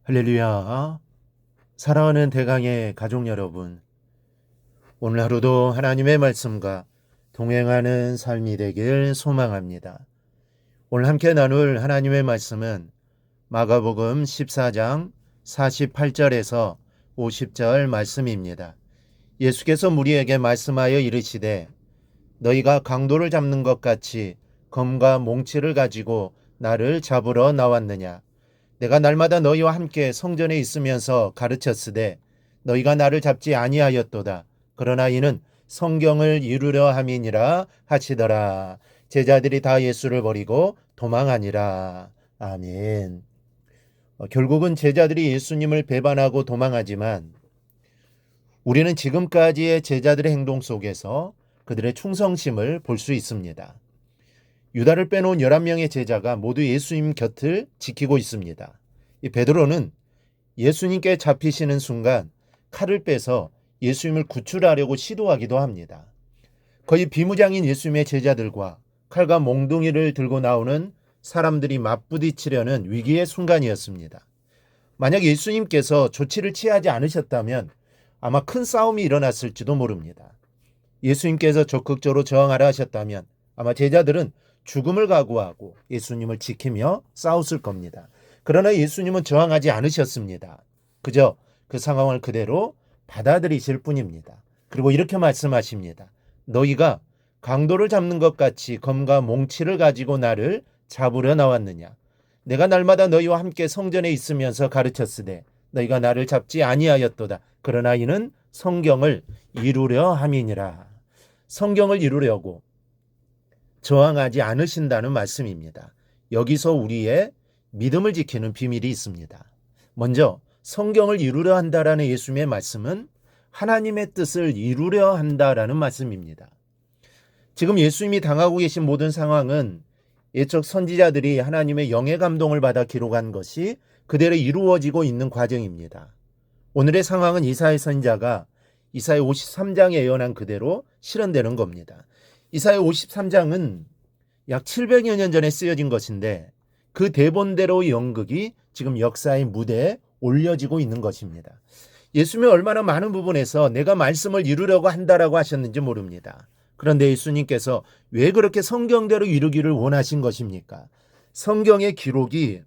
할렐루야. 사랑하는 대강의 가족 여러분, 오늘 하루도 하나님의 말씀과 동행하는 삶이 되길 소망합니다. 오늘 함께 나눌 하나님의 말씀은 마가복음 14장 48절에서 50절 말씀입니다. 예수께서 무리에게 말씀하여 이르시되 너희가 강도를 잡는 것 같이 검과 몽치를 가지고 나를 잡으러 나왔느냐. 내가 날마다 너희와 함께 성전에 있으면서 가르쳤으되 너희가 나를 잡지 아니하였도다. 그러나 이는 성경을 이루려 함이니라 하시더라. 제자들이 다 예수를 버리고 도망하니라. 아멘. 결국은 제자들이 예수님을 배반하고 도망하지만 우리는 지금까지의 제자들의 행동 속에서 그들의 충성심을 볼 수 있습니다. 유다를 빼놓은 11명의 제자가 모두 예수님 곁을 지키고 있습니다. 이 베드로는 예수님께 잡히시는 순간 칼을 빼서 예수님을 구출하려고 시도하기도 합니다. 거의 비무장인 예수님의 제자들과 칼과 몽둥이를 들고 나오는 사람들이 맞부딪히려는 위기의 순간이었습니다. 만약 예수님께서 조치를 취하지 않으셨다면 아마 큰 싸움이 일어났을지도 모릅니다. 예수님께서 적극적으로 저항하라 하셨다면 아마 제자들은 죽음을 각오하고 예수님을 지키며 싸웠을 겁니다. 그러나 예수님은 저항하지 않으셨습니다. 그저 그 상황을 그대로 받아들이실 뿐입니다. 그리고 이렇게 말씀하십니다. 너희가 강도를 잡는 것 같이 검과 몽치를 가지고 나를 잡으려 나왔느냐. 내가 날마다 너희와 함께 성전에 있으면서 가르쳤으되 너희가 나를 잡지 아니하였도다. 그러나 이는 성경을 이루려 함이니라. 성경을 이루려고 저항하지 않으신다는 말씀입니다. 여기서 우리의 믿음을 지키는 비밀이 있습니다. 먼저 성경을 이루려 한다라는 예수님의 말씀은 하나님의 뜻을 이루려 한다라는 말씀입니다. 지금 예수님이 당하고 계신 모든 상황은 예적 선지자들이 하나님의 영의 감동을 받아 기록한 것이 그대로 이루어지고 있는 과정입니다. 오늘의 상황은 이사야 선지자가 이사야 53장에 예언한 그대로 실현되는 겁니다. 이사야 53장은 약 700여 년 전에 쓰여진 것인데 그 대본대로의 연극이 지금 역사의 무대에 올려지고 있는 것입니다. 예수님이 얼마나 많은 부분에서 내가 말씀을 이루려고 한다라고 하셨는지 모릅니다. 그런데 예수님께서 왜 그렇게 성경대로 이루기를 원하신 것입니까? 성경의 기록이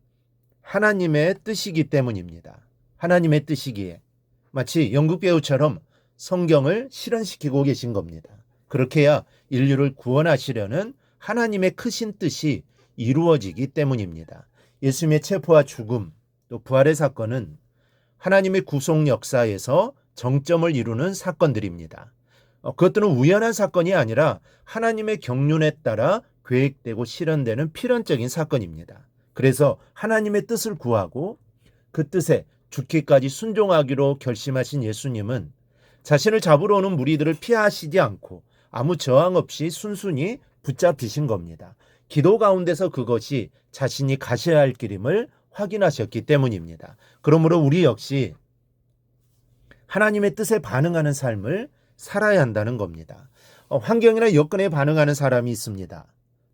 하나님의 뜻이기 때문입니다. 하나님의 뜻이기에 마치 연극 배우처럼 성경을 실현시키고 계신 겁니다. 그렇게 해야 인류를 구원하시려는 하나님의 크신 뜻이 이루어지기 때문입니다. 예수님의 체포와 죽음, 또 부활의 사건은 하나님의 구속 역사에서 정점을 이루는 사건들입니다. 그것들은 우연한 사건이 아니라 하나님의 경륜에 따라 계획되고 실현되는 필연적인 사건입니다. 그래서 하나님의 뜻을 구하고 그 뜻에 죽기까지 순종하기로 결심하신 예수님은 자신을 잡으러 오는 무리들을 피하시지 않고 아무 저항 없이 순순히 붙잡히신 겁니다. 기도 가운데서 그것이 자신이 가셔야 할 길임을 확인하셨기 때문입니다. 그러므로 우리 역시 하나님의 뜻에 반응하는 삶을 살아야 한다는 겁니다. 환경이나 여건에 반응하는 사람이 있습니다.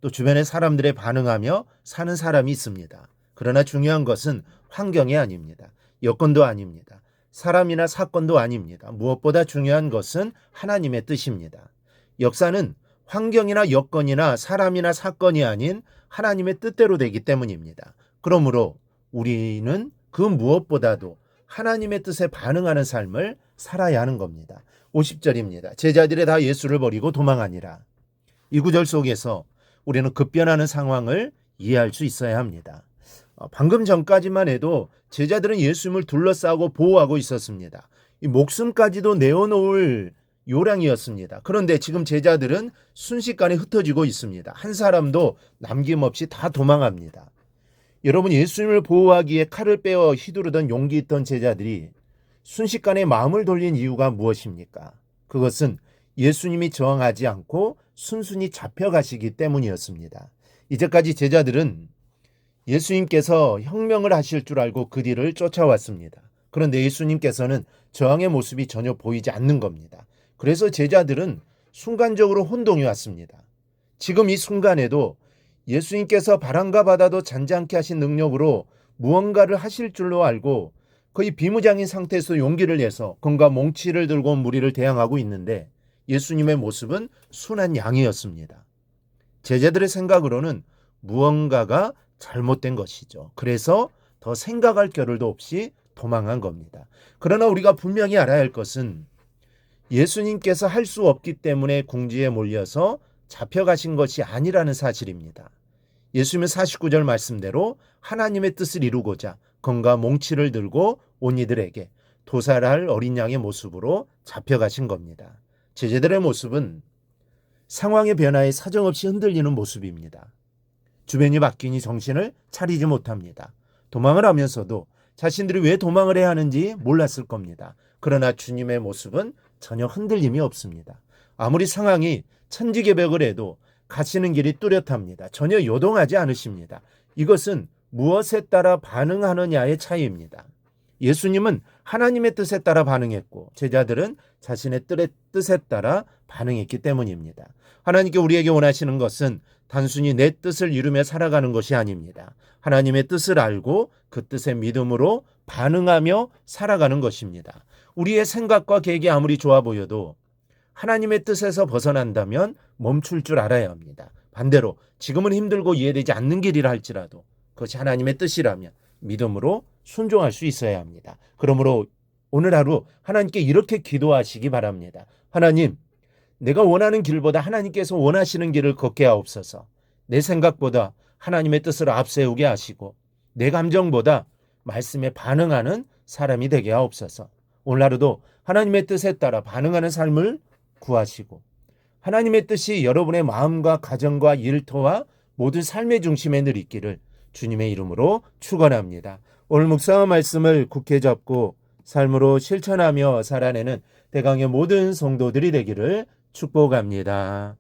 또 주변의 사람들에 반응하며 사는 사람이 있습니다. 그러나 중요한 것은 환경이 아닙니다. 여건도 아닙니다. 사람이나 사건도 아닙니다. 무엇보다 중요한 것은 하나님의 뜻입니다. 역사는 환경이나 여건이나 사람이나 사건이 아닌 하나님의 뜻대로 되기 때문입니다. 그러므로 우리는 그 무엇보다도 하나님의 뜻에 반응하는 삶을 살아야 하는 겁니다. 50절입니다. 제자들이 다 예수를 버리고 도망하니라. 이 구절 속에서 우리는 급변하는 상황을 이해할 수 있어야 합니다. 방금 전까지만 해도 제자들은 예수님을 둘러싸고 보호하고 있었습니다. 이 목숨까지도 내어놓을 요량이었습니다. 그런데 지금 제자들은 순식간에 흩어지고 있습니다. 한 사람도 남김없이 다 도망합니다. 여러분, 예수님을 보호하기에 칼을 빼어 휘두르던 용기 있던 제자들이 순식간에 마음을 돌린 이유가 무엇입니까? 그것은 예수님이 저항하지 않고 순순히 잡혀가시기 때문이었습니다. 이제까지 제자들은 예수님께서 혁명을 하실 줄 알고 그 뒤를 쫓아왔습니다. 그런데 예수님께서는 저항의 모습이 전혀 보이지 않는 겁니다. 그래서 제자들은 순간적으로 혼동이 왔습니다. 지금 이 순간에도 예수님께서 바람과 바다도 잔잔케 하신 능력으로 무언가를 하실 줄로 알고 거의 비무장인 상태에서 용기를 내서 금과 몽치를 들고 무리를 대항하고 있는데 예수님의 모습은 순한 양이었습니다. 제자들의 생각으로는 무언가가 잘못된 것이죠. 그래서 더 생각할 겨를도 없이 도망한 겁니다. 그러나 우리가 분명히 알아야 할 것은 예수님께서 할 수 없기 때문에 궁지에 몰려서 잡혀가신 것이 아니라는 사실입니다. 예수님은 49절 말씀대로 하나님의 뜻을 이루고자 검과 몽치를 들고 온 이들에게 도살할 어린 양의 모습으로 잡혀가신 겁니다. 제자들의 모습은 상황의 변화에 사정없이 흔들리는 모습입니다. 주변이 바뀌니 정신을 차리지 못합니다. 도망을 하면서도 자신들이 왜 도망을 해야 하는지 몰랐을 겁니다. 그러나 주님의 모습은 전혀 흔들림이 없습니다. 아무리 상황이 천지개벽을 해도 가시는 길이 뚜렷합니다. 전혀 요동하지 않으십니다. 이것은 무엇에 따라 반응하느냐의 차이입니다. 예수님은 하나님의 뜻에 따라 반응했고 제자들은 자신의 뜻에 따라 반응했기 때문입니다. 하나님께 우리에게 원하시는 것은 단순히 내 뜻을 이루며 살아가는 것이 아닙니다. 하나님의 뜻을 알고 그 뜻에 믿음으로 반응하며 살아가는 것입니다. 우리의 생각과 계획이 아무리 좋아 보여도 하나님의 뜻에서 벗어난다면 멈출 줄 알아야 합니다. 반대로 지금은 힘들고 이해되지 않는 길이라 할지라도 그것이 하나님의 뜻이라면 믿음으로 순종할 수 있어야 합니다. 그러므로 오늘 하루 하나님께 이렇게 기도하시기 바랍니다. 하나님, 내가 원하는 길보다 하나님께서 원하시는 길을 걷게 하옵소서. 내 생각보다 하나님의 뜻을 앞세우게 하시고 내 감정보다 말씀에 반응하는 사람이 되게 하옵소서. 오늘 하루도 하나님의 뜻에 따라 반응하는 삶을 구하시고 하나님의 뜻이 여러분의 마음과 가정과 일터와 모든 삶의 중심에 늘 있기를 주님의 이름으로 축원합니다. 오늘 묵상한 말씀을 굳게 잡고 삶으로 실천하며 살아내는 대강의 모든 성도들이 되기를 축복합니다.